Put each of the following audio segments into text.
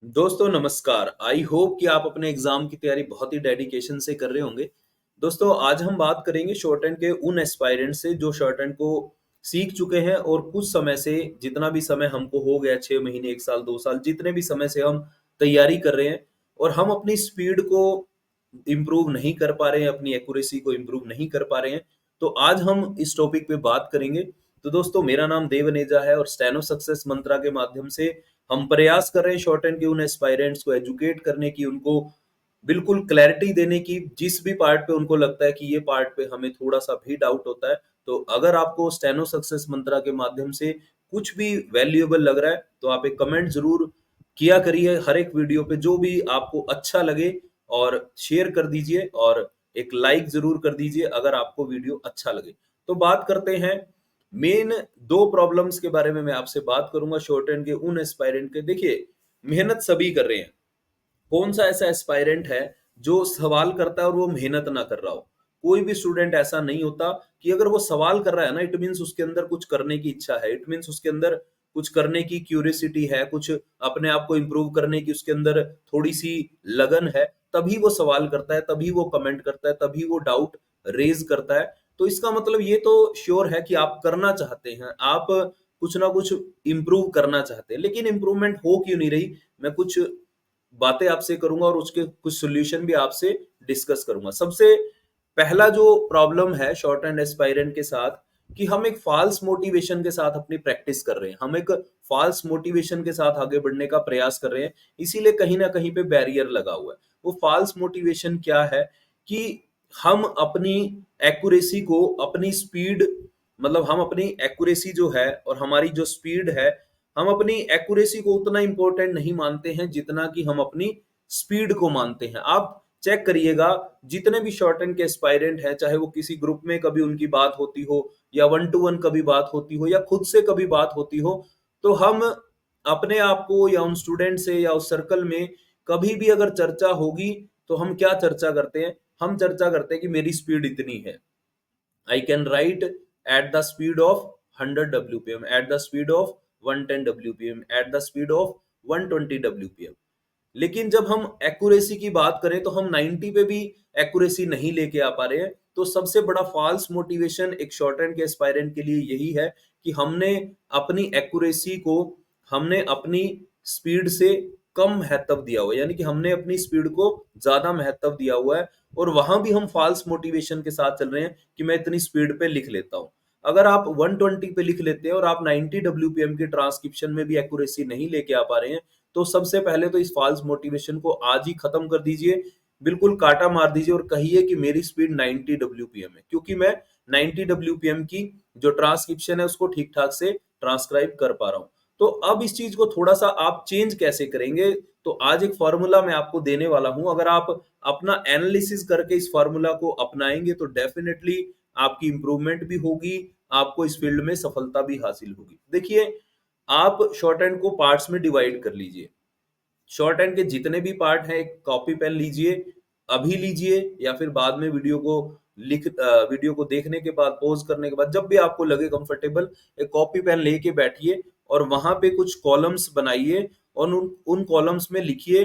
दोस्तों नमस्कार। I hope कि आप अपने एग्जाम की तैयारी बहुत ही डेडिकेशन से कर रहे होंगे। दोस्तों आज हम बात करेंगे शॉर्ट हैंड के उन एस्पायरेंट से जो शॉर्ट हैंड को सीख चुके हैं और कुछ समय से जितना भी समय हमको हो गया 6 महीने 1 साल 2 साल जितने भी समय से हम तैयारी कर रहे हैं और हम अपनी स्पीड को इम्प्रूव नहीं कर पा रहे हैं, अपनी एक्यूरेसी को इम्प्रूव नहीं कर पा रहे हैं। तो आज हम इस टॉपिक पे बात करेंगे। तो दोस्तों मेरा नाम देवनेजा है और स्टेनो सक्सेस मंत्रा के माध्यम से हम प्रयास कर रहे हैं शॉर्ट हैंड के उन एस्पायरेंट्स को एजुकेट करने की, उनको बिल्कुल क्लैरिटी देने की। जिस भी पार्ट पे उनको लगता है कि ये पार्ट पे हमें थोड़ा सा भी डाउट होता है, तो अगर आपको स्टेनो सक्सेस मंत्रा के माध्यम से कुछ भी वैल्यूएबल लग रहा है तो आप एक कमेंट जरूर किया करिए हर एक वीडियो पे, जो भी आपको अच्छा लगे, और शेयर कर दीजिए और एक लाइक जरूर कर दीजिए अगर आपको वीडियो अच्छा लगे। तो बात करते हैं मेन दो प्रॉब्लम्स के बारे में। मैं आपसे बात करूंगा शॉर्ट हैंड के उन एस्पायरेंट के। देखिए, मेहनत सभी कर रहे हैं। कौन सा ऐसा एस्पायरेंट है जो सवाल करता है और वो मेहनत ना कर रहा हो? कोई भी स्टूडेंट ऐसा नहीं होता कि अगर वो सवाल कर रहा है ना, इट मीन्स उसके अंदर कुछ करने की इच्छा है, इट मीन्स उसके अंदर कुछ करने की क्यूरियोसिटी है, कुछ अपने आप को इम्प्रूव करने की उसके अंदर थोड़ी सी लगन है। तभी वो सवाल करता है, तभी वो कमेंट करता है, तभी वो डाउट रेज करता है। तो इसका मतलब ये तो श्योर है कि आप करना चाहते हैं, आप कुछ ना कुछ इम्प्रूव करना चाहते हैं, लेकिन इम्प्रूवमेंट हो क्यों नहीं रही? मैं कुछ बातें आपसे करूंगा और उसके कुछ सॉल्यूशन भी आपसे डिस्कस करूंगा। सबसे पहला जो प्रॉब्लम है शॉर्ट एंड एस्पायरेंट के साथ, कि हम एक फॉल्स मोटिवेशन के साथ अपनी प्रैक्टिस कर रहे हैं, हम एक फॉल्स मोटिवेशन के साथ आगे बढ़ने का प्रयास कर रहे हैं, इसीलिए कहीं ना कहीं पे बैरियर लगा हुआ है। वो फॉल्स मोटिवेशन क्या है कि हम अपनी एक्यूरेसी को, अपनी स्पीड, मतलब हम अपनी एक्यूरेसी जो है और हमारी जो स्पीड है, हम अपनी एक्यूरेसी को उतना इंपॉर्टेंट नहीं मानते हैं जितना कि हम अपनी स्पीड को मानते हैं। आप चेक करिएगा, जितने भी शॉर्ट हैंड के एस्पायरेंट हैं, चाहे वो किसी ग्रुप में कभी उनकी बात होती हो, या वन टू वन कभी बात होती हो, या खुद से कभी बात होती हो, तो हम अपने आप को या उन स्टूडेंट से या उस सर्कल में कभी भी अगर चर्चा होगी तो हम क्या चर्चा करते हैं? हम चर्चा करते हैं कि मेरी स्पीड इतनी है, I can write at the speed of 100 WPM, at the speed of 110 WPM, at the speed of 120 WPM। लेकिन जब हम एक्यूरेसी की बात करें तो हम 90 पे भी एक्यूरेसी नहीं लेके आ पा रहे हैं। तो सबसे बड़ा फॉल्स मोटिवेशन एक शॉर्ट हैंड के एस्पायरेंट के लिए यही है कि हमने अपनी एक्यूरेसी को, हमने अपनी स्पीड से कम महत्व दिया हुआ है, यानी कि हमने अपनी स्पीड को ज्यादा महत्व दिया हुआ है। और वहां भी हम फॉल्स मोटिवेशन के साथ चल रहे हैं कि मैं इतनी स्पीड पे लिख लेता हूं। अगर आप 120 पे लिख लेते हैं और आप 90 WPM की ट्रांसक्रिप्शन में भी एक्यूरेसी नहीं लेके आ पा रहे हैं, तो सबसे पहले तो इस फॉल्स मोटिवेशन को आज ही खत्म कर दीजिए। बिल्कुल काटा मार दीजिए और कहिए कि मेरी स्पीड 90 WPM है, क्योंकि मैं 90 WPM की जो ट्रांसक्रिप्शन है उसको ठीक ठाक से ट्रांसक्राइब कर पा रहा हूँ। तो अब इस चीज को थोड़ा सा आप चेंज कैसे करेंगे? तो आज एक फॉर्मूला मैं आपको देने वाला हूं। अगर आप अपना एनालिसिस करके इस फॉर्मूला को अपनाएंगे तो डेफिनेटली आपकी इंप्रूवमेंट भी होगी, आपको इस फील्ड में सफलता भी हासिल होगी। देखिए, आप शॉर्ट हैंड को पार्ट्स में डिवाइड कर लीजिए। शॉर्ट हैंड के जितने भी पार्ट हैं, एक कॉपी पेन लीजिए, अभी लीजिए या फिर बाद में वीडियो को देखने के बाद, पॉज करने के बाद, जब भी आपको लगे कंफर्टेबल, एक कॉपी पेन लेके बैठिए और वहां पे कुछ कॉलम्स बनाइए और उन कॉलम्स में लिखिए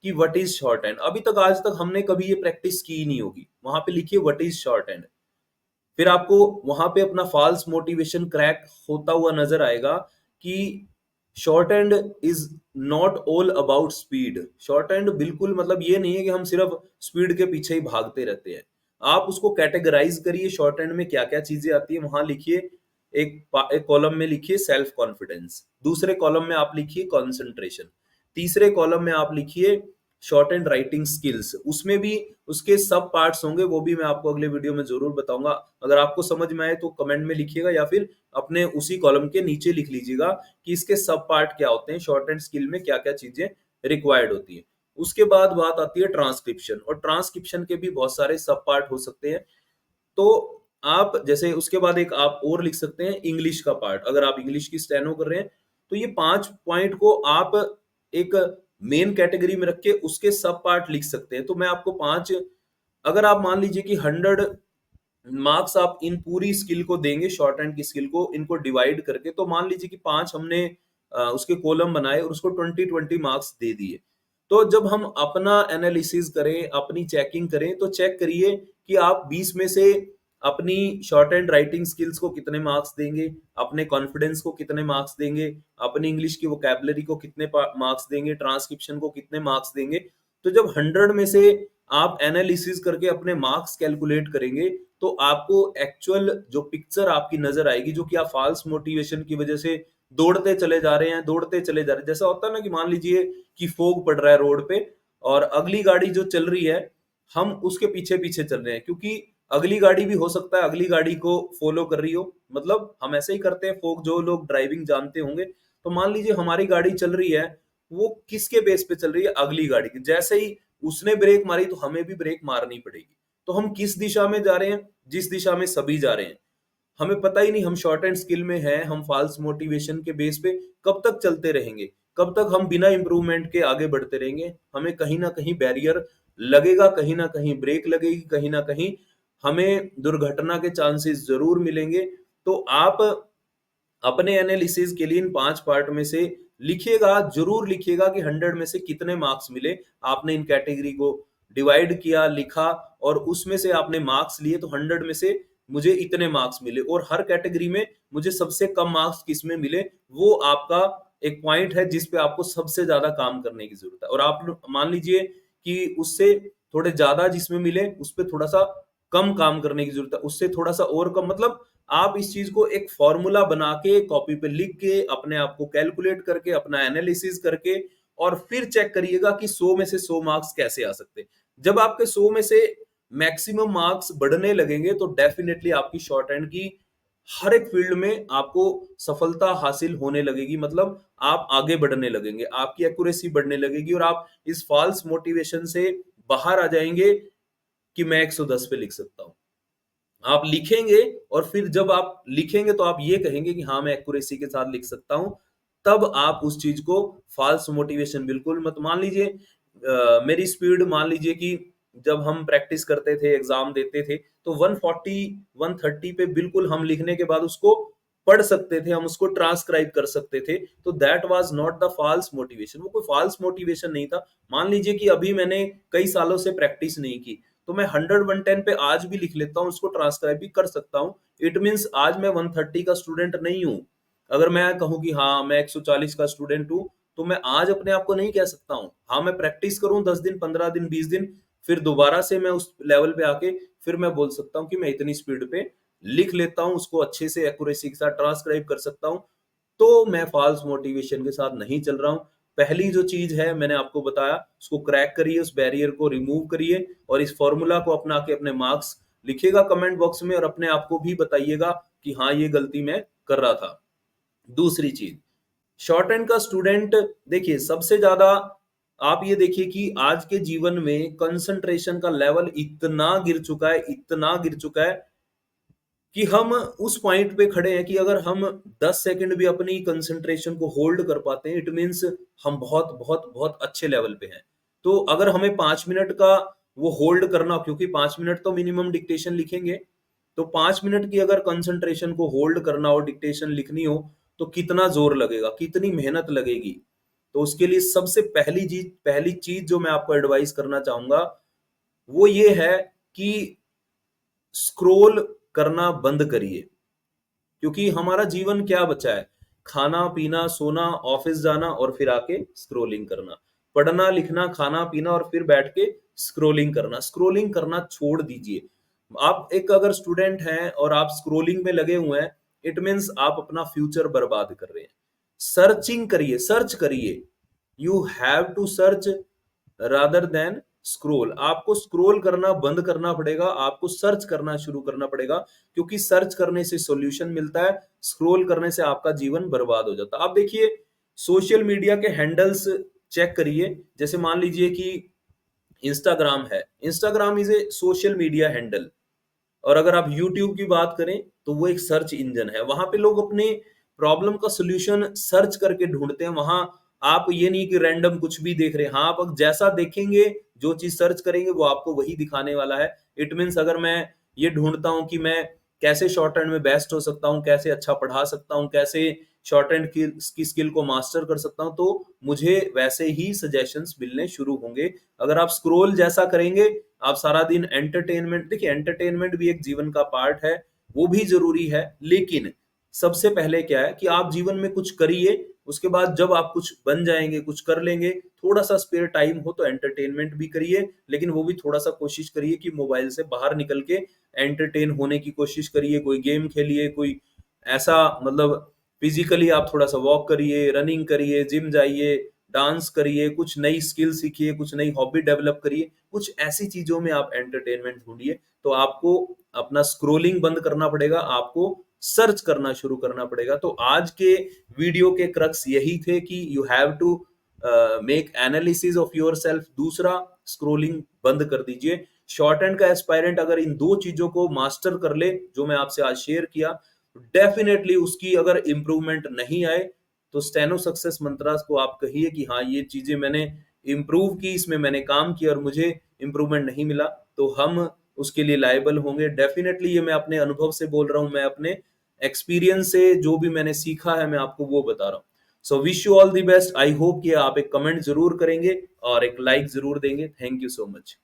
कि व्हाट इज शॉर्ट हैंड। अभी तक, आज तक हमने कभी ये प्रैक्टिस की ही नहीं होगी। वहां पे लिखिए व्हाट इज शॉर्ट हैंड। फिर आपको वहां पे अपना फॉल्स मोटिवेशन क्रैक होता हुआ नजर आएगा कि short hand is not all about speed. Short hand बिल्कुल मतलब ये नहीं है कि हम सिर्फ स्पीड के पीछे ही भागते रहते हैं। आप उसको कैटेगराइज करिए, शॉर्ट हैंड में क्या क्या चीजें आती है वहां लिखिए। एक कॉलम में लिखिए सेल्फ कॉन्फिडेंस, दूसरे कॉलम में आप लिखिए कंसंट्रेशन, तीसरे कॉलम में आप लिखिए शॉर्ट एंड राइटिंग स्किल्स। उसमें भी उसके सब पार्ट्स होंगे, वो भी मैं आपको अगले वीडियो में जरूर बताऊंगा। अगर आपको समझ में आए तो कमेंट में लिखिएगा या फिर अपने उसी कॉलम के नीचे लिख लीजिएगा कि इसके सब पार्ट क्या होते हैं, शॉर्ट एंड स्किल में क्या क्या चीजें रिक्वायर्ड होती है। उसके बाद बात आती है ट्रांसक्रिप्शन, और ट्रांसक्रिप्शन के भी बहुत सारे सब पार्ट हो सकते हैं। तो आप जैसे उसके बाद एक आप और लिख सकते हैं इंग्लिश का पार्ट। अगर आप इंग्लिश की स्टेनो कर रहे हैं तो ये 5 पॉइंट को आप एक मेन कैटेगरी में रख के उसके सब पार्ट लिख सकते हैं। तो मैं आपको 5, अगर आप मान लीजिए कि 100 मार्क्स आप इन पूरी स्किल को देंगे, शॉर्ट हैंड की स्किल को, इनको डिवाइड करके, तो मान लीजिए कि 5 हमने उसके कॉलम बनाए और उसको 20-20 मार्क्स दे दिए। तो जब हम अपना एनालिसिस करें, अपनी चेकिंग करें, तो चेक करिए कि आप 20 में से अपनी शॉर्ट एंड राइटिंग स्किल्स को कितने मार्क्स देंगे, अपने कॉन्फिडेंस को कितने मार्क्स देंगे, अपनी इंग्लिश की वोकैबुलरी को कितने मार्क्स देंगे, ट्रांसक्रिप्शन को कितने मार्क्स देंगे। तो जब 100 में से आप एनालिसिस करके अपने मार्क्स कैलकुलेट करेंगे, तो आपको एक्चुअल जो पिक्चर आपकी नजर आएगी, जो कि आप फाल्स मोटिवेशन की वजह से दौड़ते चले जा रहे हैं, दौड़ते चले जा रहे हैं। जैसा होता है ना कि मान लीजिए कि फोग पड़ रहा है रोड पे और अगली गाड़ी जो चल रही है, हम उसके पीछे पीछे चल रहे हैं, क्योंकि अगली गाड़ी भी हो सकता है अगली गाड़ी को फॉलो कर रही हो। मतलब हम ऐसे ही करते हैं, फोक जो लोग ड्राइविंग जानते होंगे। तो मान लीजिए हमारी गाड़ी चल रही है, वो किसके बेस पे चल रही है? अगली गाड़ी की। जैसे ही उसने ब्रेक मारी तो हमें भी ब्रेक मारनी पड़ेगी। तो हम किस दिशा में जा रहे हैं? जिस दिशा में सभी जा रहे हैं। हमें पता ही नहीं हम शॉर्ट एंड स्किल में हैं, हम फाल्स मोटिवेशन के बेस पे कब तक चलते रहेंगे, कब तक हम बिना इंप्रूवमेंट के आगे बढ़ते रहेंगे। हमें कहीं ना कहीं बैरियर लगेगा, कहीं ना कहीं ब्रेक लगेगी, कहीं ना कहीं हमें दुर्घटना के चांसेस जरूर मिलेंगे। तो आप अपने एनालिसिस के लिए इन 5 पार्ट में से लिखिएगा, जरूर लिखिएगा कि 100 में से कितने मार्क्स मिले। आपने इन कैटेगरी को डिवाइड किया, लिखा और उसमें से आपने मार्क्स लिए, तो 100 में से मुझे इतने मार्क्स मिले और हर कैटेगरी में मुझे सबसे कम मार्क्स किसमें मिले, वो आपका एक पॉइंट है जिस पे आपको सबसे ज्यादा काम करने की जरूरत है। और आप मान लीजिए कि उससे थोड़े ज्यादा जिसमें मिले उस पे थोड़ा सा कम काम करने की जरूरत है, उससे थोड़ा सा और कम। मतलब आप इस चीज को एक फॉर्मूला बना के कॉपी पे लिख के अपने आप को कैलकुलेट करके अपना एनालिसिस करके और फिर चेक करिएगा कि 100 में से 100 मार्क्स कैसे आ सकते हैं। जब आपके 100 में से मैक्सिमम मार्क्स बढ़ने लगेंगे तो डेफिनेटली आपकी शॉर्ट हैंड की हर एक फील्ड में आपको सफलता हासिल होने लगेगी। मतलब आप आगे बढ़ने लगेंगे, आपकी एक्यूरेसी बढ़ने लगेगी और आप इस फॉल्स मोटिवेशन से बाहर आ जाएंगे कि मैं 110 पे लिख सकता हूं। आप लिखेंगे और फिर जब आप लिखेंगे तो आप ये कहेंगे कि हाँ मैं एक्यूरेसी के साथ लिख सकता हूं। तब आप उस चीज को फॉल्स मोटिवेशन बिल्कुल मत मान लीजिए। मेरी स्पीड मान लीजिए कि जब हम प्रैक्टिस करते थे, एग्जाम देते थे, तो 140 130 पे बिल्कुल हम लिखने के बाद उसको पढ़ सकते थे, हम उसको ट्रांसक्राइब कर सकते थे। तो that was not the false motivation, वो कोई फॉल्स मोटिवेशन नहीं था। मान लीजिए कि अभी मैंने कई सालों से प्रैक्टिस नहीं की, तो मैं 100 110 पे आज भी लिख लेता हूँ, उसको ट्रांसक्राइब भी कर सकता हूँ। इट मीन्स आज मैं 130 का स्टूडेंट नहीं हूँ। अगर मैं कहूँ कि हाँ मैं 140 का स्टूडेंट हूँ, तो मैं आज अपने आप को नहीं कह सकता हूँ। हाँ मैं प्रैक्टिस करूँ 10 दिन, 15 दिन, 20 दिन, फिर दोबारा से मैं उस लेवल पे आके फिर मैं बोल सकता हूँ कि मैं इतनी स्पीड पे लिख लेता हूँ, उसको अच्छे से एक्यूरेसी के साथ ट्रांसक्राइब कर सकता हूँ। तो मैं फॉल्स मोटिवेशन के साथ नहीं चल रहा हूँ। पहली जो चीज है मैंने आपको बताया, उसको क्रैक करिए, उस बैरियर को रिमूव करिए और इस फॉर्मूला को अपना के अपने मार्क्स लिखिएगा कमेंट बॉक्स में और अपने आप को भी बताइएगा कि हाँ ये गलती मैं कर रहा था। दूसरी चीज, शॉर्ट हैंड का स्टूडेंट, देखिए सबसे ज्यादा आप ये देखिए कि आज के जीवन में कंसंट्रेशन का लेवल इतना गिर चुका है, इतना गिर चुका है कि हम उस पॉइंट पे खड़े हैं कि अगर हम 10 सेकंड भी अपनी कंसंट्रेशन को होल्ड कर पाते हैं, इट मींस हम बहुत बहुत बहुत अच्छे लेवल पे हैं। तो अगर हमें 5 मिनट का वो होल्ड करना, क्योंकि 5 मिनट तो मिनिमम डिक्टेशन लिखेंगे, तो 5 मिनट की अगर कंसंट्रेशन को होल्ड करना हो, डिक्टेशन लिखनी हो, तो कितना जोर लगेगा, कितनी मेहनत लगेगी। तो उसके लिए सबसे पहली चीज जो मैं आपको एडवाइस करना चाहूंगा वो ये है कि स्क्रोल करना बंद करिए। क्योंकि हमारा जीवन क्या बचा है? खाना पीना, सोना, ऑफिस जाना और फिर आके स्क्रोलिंग करना, पढ़ना लिखना, खाना पीना और फिर बैठ के स्क्रोलिंग करना। स्क्रोलिंग करना छोड़ दीजिए। आप एक अगर स्टूडेंट हैं और आप स्क्रोलिंग में लगे हुए हैं, इट मीन्स आप अपना फ्यूचर बर्बाद कर रहे हैं। सर्चिंग करिए, सर्च करिए। You have to search rather than scroll. आपको स्क्रोल करना बंद करना पड़ेगा, आपको सर्च करना शुरू करना पड़ेगा, क्योंकि सर्च करने से सॉल्यूशन मिलता है, स्क्रोल करने से आपका जीवन बर्बाद हो जाता है। आप देखिए सोशल मीडिया के हैंडल्स चेक करिए। जैसे मान लीजिए कि इंस्टाग्राम है, Instagram is a social media handle. और अगर आप YouTube की बात करें तो वो एक सर्च इंजन है, वहां पे लोग अपने प्रॉब्लम का सोल्यूशन सर्च करके ढूंढते हैं। वहां आप ये नहीं कि रैंडम कुछ भी देख रहे हैं, हाँ आप जैसा देखेंगे, जो चीज सर्च करेंगे वो आपको वही दिखाने वाला है। इट मीन्स अगर मैं ये ढूंढता हूं कि मैं कैसे शॉर्ट हैंड में बेस्ट हो सकता हूँ, कैसे अच्छा पढ़ा सकता हूँ, कैसे शॉर्ट हैंड की स्किल को मास्टर कर सकता हूं, तो मुझे वैसे ही सजेशंस मिलने शुरू होंगे। अगर आप स्क्रोल जैसा करेंगे, आप सारा दिन एंटरटेनमेंट, देखिए एंटरटेनमेंट भी एक जीवन का पार्ट है, वो भी जरूरी है, लेकिन सबसे पहले क्या है कि आप जीवन में कुछ करिए, उसके बाद जब आप कुछ बन जाएंगे, कुछ कर लेंगे, थोड़ा सा स्पेयर टाइम हो तो एंटरटेनमेंट भी करिए, लेकिन वो भी थोड़ा सा कोशिश करिए कि मोबाइल से बाहर निकल के एंटरटेन होने की कोशिश करिए। कोई गेम खेलिए, कोई ऐसा मतलब फिजिकली आप थोड़ा सा वॉक करिए, रनिंग करिए, जिम जाइए, डांस करिए, कुछ नई स्किल सीखिए, कुछ नई हॉबी डेवलप करिए, कुछ ऐसी चीजों में आप एंटरटेनमेंट ढूंढिए। तो आपको अपना स्क्रोलिंग बंद करना पड़ेगा, आपको सर्च करना शुरू करना पड़ेगा। तो आज के वीडियो के क्रक्स यही थे कि you have to make analysis of yourself. दूसरा, स्क्रोलिंग बंद कर दीजिए। शॉर्ट हैंड का एस्पायरेंट अगर इन दो चीजों को मास्टर कर ले जो मैं आपसे आज शेयर किया, डेफिनेटली उसकी अगर इंप्रूवमेंट नहीं आए तो स्टेनो सक्सेस मंत्रास को आप कहिए कि हाँ ये चीजें मैंने इंप्रूव की, इसमें मैंने काम किया और मुझे इंप्रूवमेंट नहीं मिला, तो हम उसके लिए लायबल होंगे। डेफिनेटली ये मैं अपने अनुभव से बोल रहा हूँ, मैं अपने एक्सपीरियंस से जो भी मैंने सीखा है मैं आपको वो बता रहा हूँ। So wish you all the best. I hope कि आप एक कमेंट जरूर करेंगे और एक लाइक जरूर देंगे। Thank you so much.